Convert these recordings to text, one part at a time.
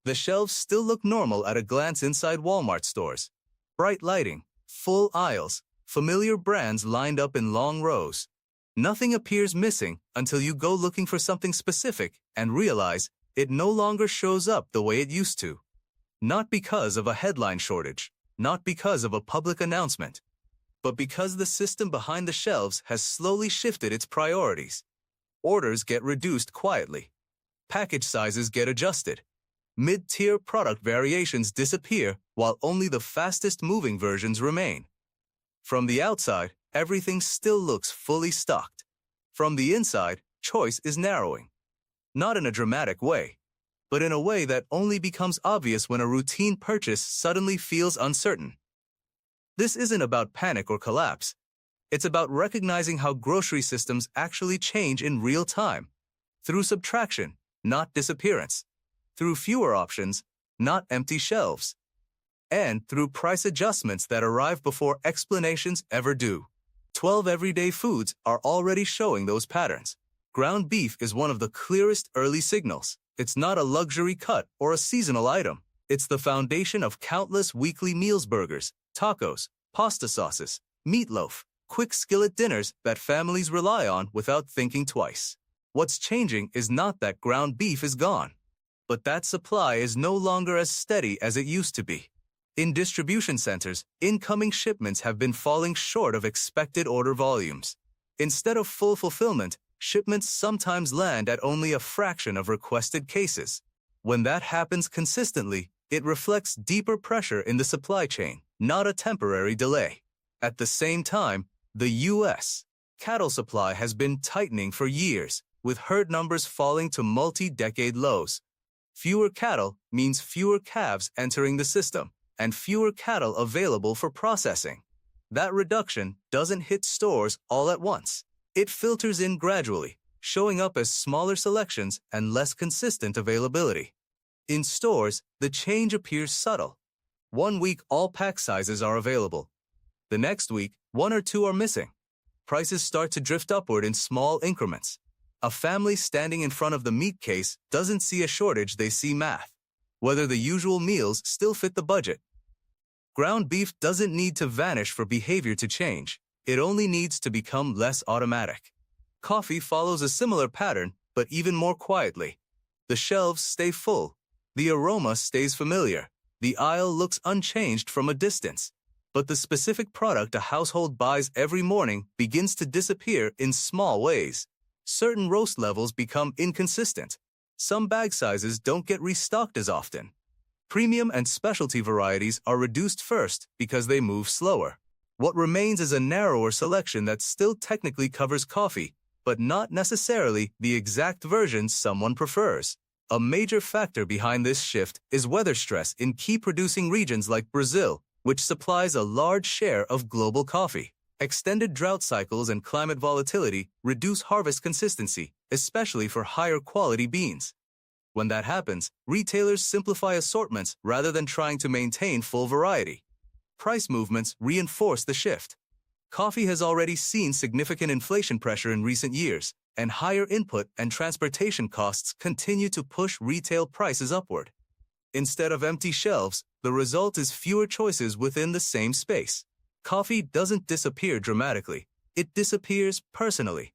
The shelves still look normal at a glance inside Walmart stores. Bright lighting, full aisles, familiar brands lined up in long rows. Nothing appears missing until you go looking for something specific and realize it no longer shows up the way it used to. Not because of a headline shortage, not because of a public announcement, but because the system behind the shelves has slowly shifted its priorities. Orders get reduced quietly. Package sizes get adjusted. Mid-tier product variations disappear while only the fastest-moving versions remain. From the outside, everything still looks fully stocked. From the inside, choice is narrowing. Not in a dramatic way, but in a way that only becomes obvious when a routine purchase suddenly feels uncertain. This isn't about panic or collapse. It's about recognizing how grocery systems actually change in real time. Through subtraction, not disappearance. Through fewer options, not empty shelves. And through price adjustments that arrive before explanations ever do. 12 everyday foods are already showing those patterns. Ground beef is one of the clearest early signals. It's not a luxury cut or a seasonal item. It's the foundation of countless weekly meals: burgers, tacos, pasta sauces, meatloaf, quick skillet dinners that families rely on without thinking twice. What's changing is not that ground beef is gone, but that supply is no longer as steady as it used to be. In distribution centers, incoming shipments have been falling short of expected order volumes. Instead of full fulfillment, shipments sometimes land at only a fraction of requested cases. When that happens consistently, it reflects deeper pressure in the supply chain, not a temporary delay. At the same time, the U.S. cattle supply has been tightening for years, with herd numbers falling to multi-decade lows. Fewer cattle means fewer calves entering the system, and fewer cattle available for processing. That reduction doesn't hit stores all at once. It filters in gradually, showing up as smaller selections and less consistent availability. In stores, the change appears subtle. One week, all pack sizes are available. The next week, one or two are missing. Prices start to drift upward in small increments. A family standing in front of the meat case doesn't see a shortage, they see math. Whether the usual meals still fit the budget. Ground beef doesn't need to vanish for behavior to change. It only needs to become less automatic. Coffee follows a similar pattern, but even more quietly. The shelves stay full. The aroma stays familiar. The aisle looks unchanged from a distance. But the specific product a household buys every morning begins to disappear in small ways. Certain roast levels become inconsistent. Some bag sizes don't get restocked as often. Premium and specialty varieties are reduced first because they move slower. What remains is a narrower selection that still technically covers coffee, but not necessarily the exact version someone prefers. A major factor behind this shift is weather stress in key producing regions like Brazil, which supplies a large share of global coffee. Extended drought cycles and climate volatility reduce harvest consistency, especially for higher quality beans. When that happens, retailers simplify assortments rather than trying to maintain full variety. Price movements reinforce the shift. Coffee has already seen significant inflation pressure in recent years, and higher input and transportation costs continue to push retail prices upward. Instead of empty shelves, the result is fewer choices within the same space. Coffee doesn't disappear dramatically. It disappears personally.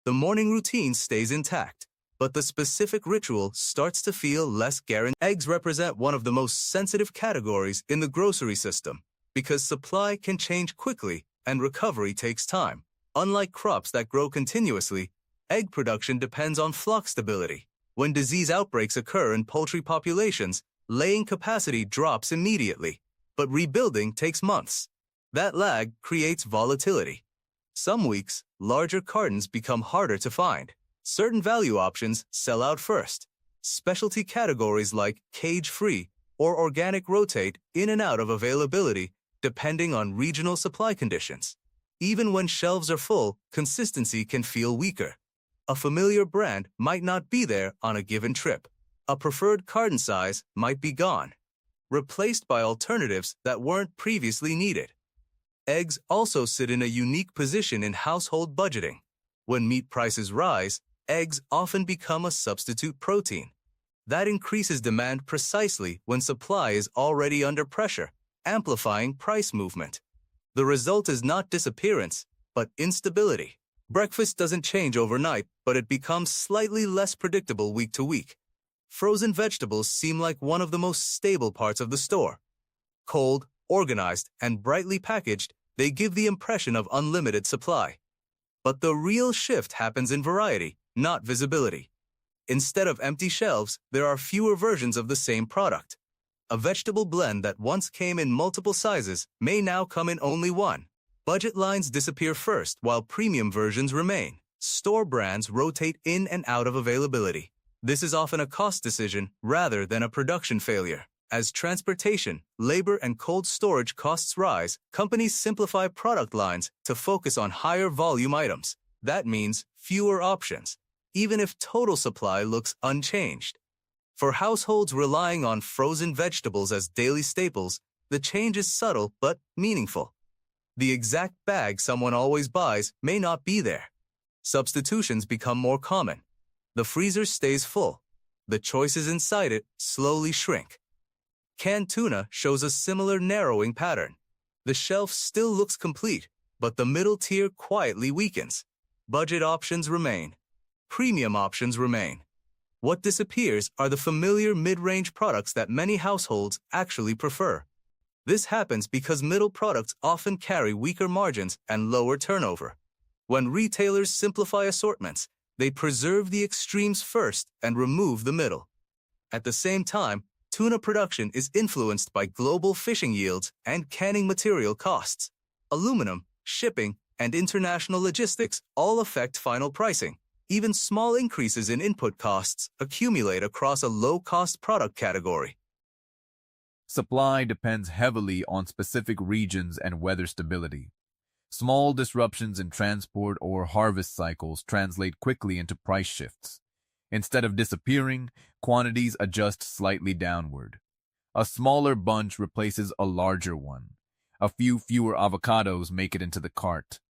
The morning routine stays intact, but the specific ritual starts to feel less guaranteed. Eggs represent one of the most sensitive categories in the grocery system because supply can change quickly and recovery takes time. Unlike crops that grow continuously, egg production depends on flock stability. When disease outbreaks occur in poultry populations, laying capacity drops immediately, but rebuilding takes months. That lag creates volatility. Some weeks, larger cartons become harder to find. Certain value options sell out first. Specialty categories like cage-free or organic rotate in and out of availability depending on regional supply conditions. Even when shelves are full, consistency can feel weaker. A familiar brand might not be there on a given trip. A preferred carton size might be gone, replaced by alternatives that weren't previously needed. Eggs also sit in a unique position in household budgeting. When meat prices rise, eggs often become a substitute protein. That increases demand precisely when supply is already under pressure, amplifying price movement. The result is not disappearance, but instability. Breakfast doesn't change overnight, but it becomes slightly less predictable week to week. Frozen vegetables seem like one of the most stable parts of the store. Cold, organized, and brightly packaged, they give the impression of unlimited supply. But the real shift happens in variety, not visibility. Instead of empty shelves, there are fewer versions of the same product. A vegetable blend that once came in multiple sizes may now come in only one. Budget lines disappear first while premium versions remain. Store brands rotate in and out of availability. This is often a cost decision rather than a production failure. As transportation, labor, and cold storage costs rise, companies simplify product lines to focus on higher volume items. That means fewer options, even if total supply looks unchanged. For households relying on frozen vegetables as daily staples, the change is subtle but meaningful. The exact bag someone always buys may not be there. Substitutions become more common. The freezer stays full. The choices inside it slowly shrink. Canned tuna shows a similar narrowing pattern. The shelf still looks complete, but the middle tier quietly weakens. Budget options remain. Premium options remain. What disappears are the familiar mid-range products that many households actually prefer. This happens because middle products often carry weaker margins and lower turnover. When retailers simplify assortments, they preserve the extremes first and remove the middle. At the same time, tuna production is influenced by global fishing yields and canning material costs. Aluminum, shipping, and international logistics all affect final pricing. Even small increases in input costs accumulate across a low-cost product category. Supply depends heavily on specific regions and weather stability. Small disruptions in transport or harvest cycles translate quickly into price shifts. Instead of disappearing, quantities adjust slightly downward. A smaller bunch replaces a larger one. A few fewer avocados make it into the cart.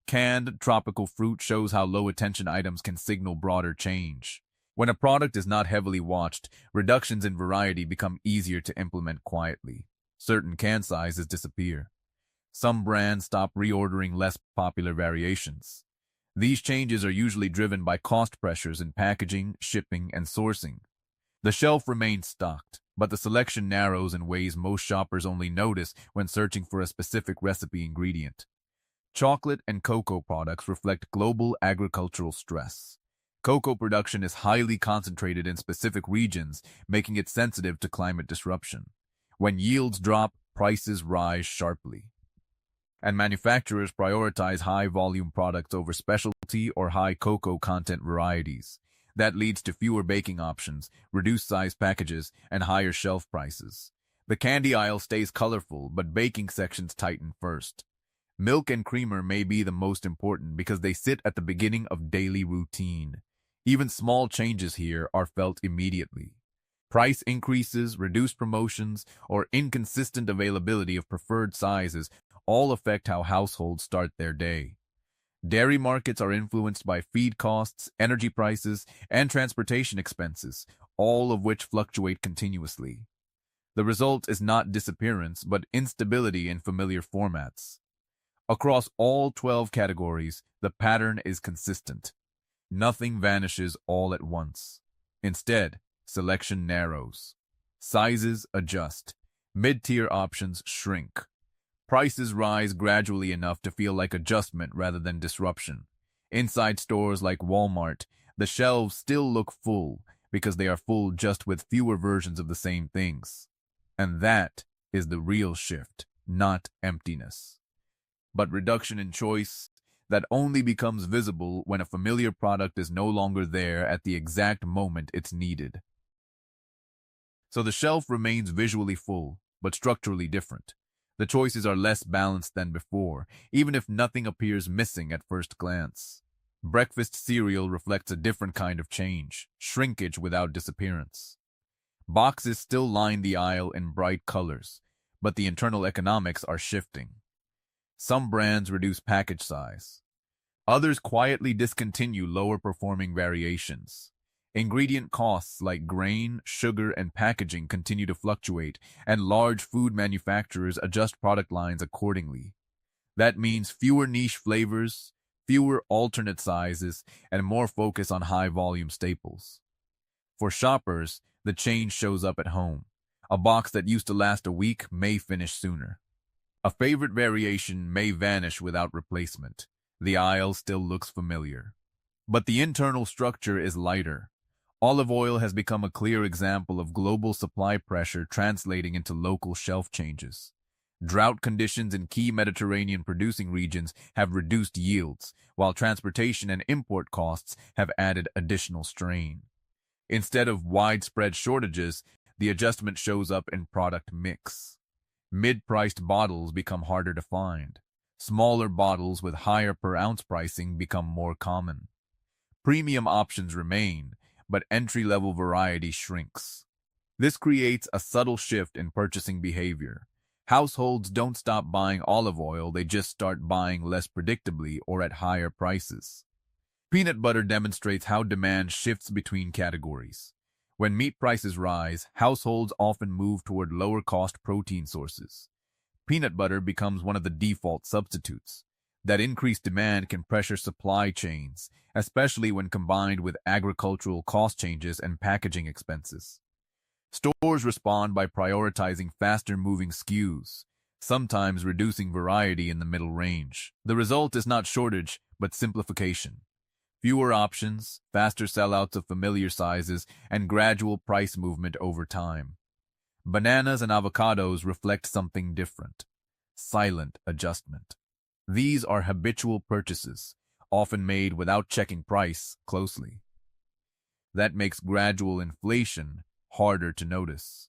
Canned tropical fruit shows how low-attention items can signal broader change. When a product is not heavily watched, reductions in variety become easier to implement quietly. Certain can sizes disappear. Some brands stop reordering less popular variations. These changes are usually driven by cost pressures in packaging, shipping, and sourcing. The shelf remains stocked, but the selection narrows in ways most shoppers only notice when searching for a specific recipe ingredient. Chocolate and cocoa products reflect global agricultural stress. Cocoa production is highly concentrated in specific regions, making it sensitive to climate disruption. When yields drop, prices rise sharply. And manufacturers prioritize high-volume products over specialty or high cocoa content varieties. That leads to fewer baking options, reduced size packages, and higher shelf prices. The candy aisle stays colorful, but baking sections tighten first. Milk and creamer may be the most important because they sit at the beginning of daily routine. Even small changes here are felt immediately. Price increases, reduced promotions, or inconsistent availability of preferred sizes all affect how households start their day. Dairy markets are influenced by feed costs, energy prices, and transportation expenses, all of which fluctuate continuously. The result is not disappearance, but instability in familiar formats. Across all 12 categories, the pattern is consistent. Nothing vanishes all at once. Instead, selection narrows. Sizes adjust. Mid-tier options shrink. Prices rise gradually enough to feel like adjustment rather than disruption. Inside stores like Walmart, the shelves still look full because they are full just with fewer versions of the same things. And that is the real shift, not emptiness, but reduction in choice that only becomes visible when a familiar product is no longer there at the exact moment it's needed. So the shelf remains visually full, but structurally different. The choices are less balanced than before, even if nothing appears missing at first glance. Breakfast cereal reflects a different kind of change, shrinkage without disappearance. Boxes still line the aisle in bright colors, but the internal economics are shifting. Some brands reduce package size. Others quietly discontinue lower-performing variations. Ingredient costs like grain, sugar, and packaging continue to fluctuate, and large food manufacturers adjust product lines accordingly. That means fewer niche flavors, fewer alternate sizes, and more focus on high-volume staples. For shoppers, the change shows up at home. A box that used to last a week may finish sooner. A favorite variation may vanish without replacement. The aisle still looks familiar. But the internal structure is lighter. Olive oil has become a clear example of global supply pressure translating into local shelf changes. Drought conditions in key Mediterranean producing regions have reduced yields, while transportation and import costs have added additional strain. Instead of widespread shortages, the adjustment shows up in product mix. Mid-priced bottles become harder to find. Smaller bottles with higher per-ounce pricing become more common. Premium options remain, but entry-level variety shrinks. This creates a subtle shift in purchasing behavior. Households don't stop buying olive oil, they just start buying less predictably or at higher prices. Peanut butter demonstrates how demand shifts between categories. When meat prices rise, households often move toward lower-cost protein sources. Peanut butter becomes one of the default substitutes. That increased demand can pressure supply chains, especially when combined with agricultural cost changes and packaging expenses. Stores respond by prioritizing faster-moving SKUs, sometimes reducing variety in the middle range. The result is not shortage, but simplification. Fewer options, faster sellouts of familiar sizes, and gradual price movement over time. Bananas and avocados reflect something different. Silent adjustment. These are habitual purchases, often made without checking price closely. That makes gradual inflation harder to notice.